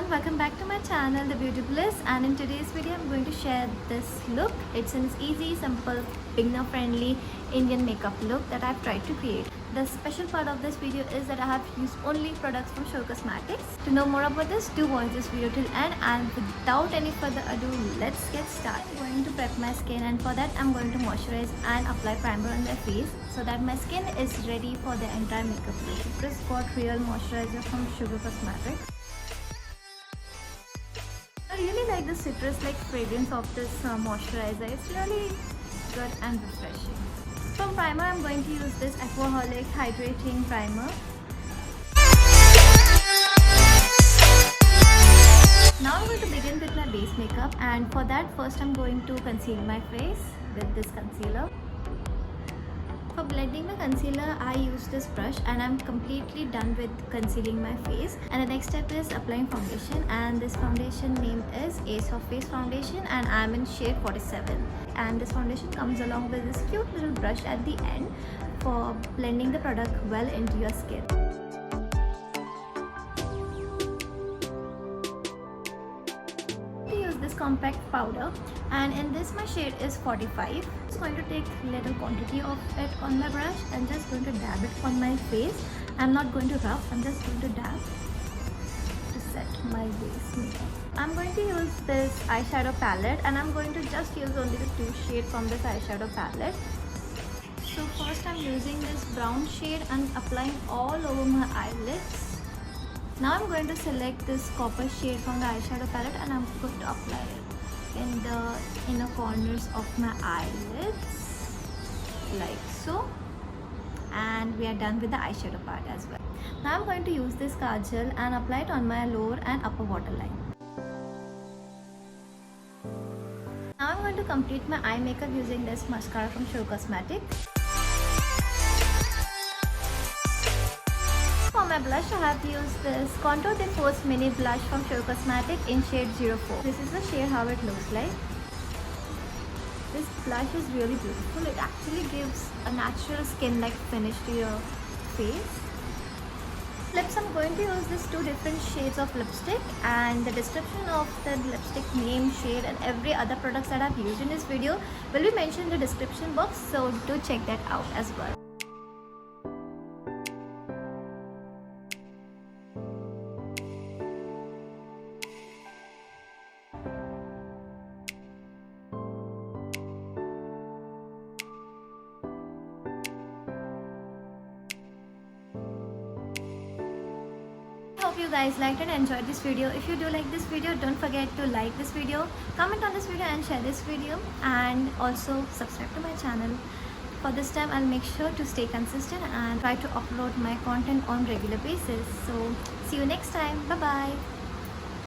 Welcome back to my channel, The Beauty Bliss, and in today's video I'm going to share this look. It's an easy, simple, beginner friendly Indian makeup look that I've tried to create. The special part of this video is that I have used only products from Show Cosmetics. To know more about this, do watch this video till end, and without any further ado, let's get started. I'm going to prep my skin, and for that I'm going to moisturize and apply primer on my face so that my skin is ready for the entire makeup look. This got Real Moisturizer from Sugar Cosmetics. I really like the citrus-like fragrance of this moisturizer. It's really good and refreshing. From primer, I'm going to use this Aquaholic Hydrating Primer. Now I'm going to begin with my base makeup, and for that first I'm going to conceal my face with this concealer. For blending my concealer, I use this brush and I'm completely done with concealing my face. And the next step is applying foundation, and this foundation name is Ace of Face Foundation and I'm in shade 47. And this foundation comes along with this cute little brush at the end for blending the product well into your skin. This compact powder, and in this my shade is 45. I'm just going to take little quantity of it on my brush and just going to dab it on my face. I'm not going to rub, I'm just going to dab to set my base makeup. I'm going to use this eyeshadow palette, and I'm going to just use only the two shades from this eyeshadow palette. So first I'm using this brown shade and applying all over my eyelids. Now I'm going to select this copper shade from the eyeshadow palette and I'm going to apply it in the inner corners of my eyelids like so, and we are done with the eyeshadow part as well. Now I'm going to use this Kajal and apply it on my lower and upper waterline. Now I'm going to complete my eye makeup using this mascara from Show Cosmetics. For my blush, I have used this Contour de Force Mini Blush from Show Cosmetics in shade 04. This is the shade how it looks like. This blush is really beautiful. It actually gives a natural skin-like finish to your face. Lips, I'm going to use these two different shades of lipstick, and the description of the lipstick name, shade and every other products that I've used in this video will be mentioned in the description box, so do check that out as well. Hope you guys liked and enjoyed this video. If you do like this video, don't forget to like this video, comment on this video and share this video, and also subscribe to my channel. For this time I'll make sure to stay consistent and try to upload my content on regular basis. So see you next time. Bye bye.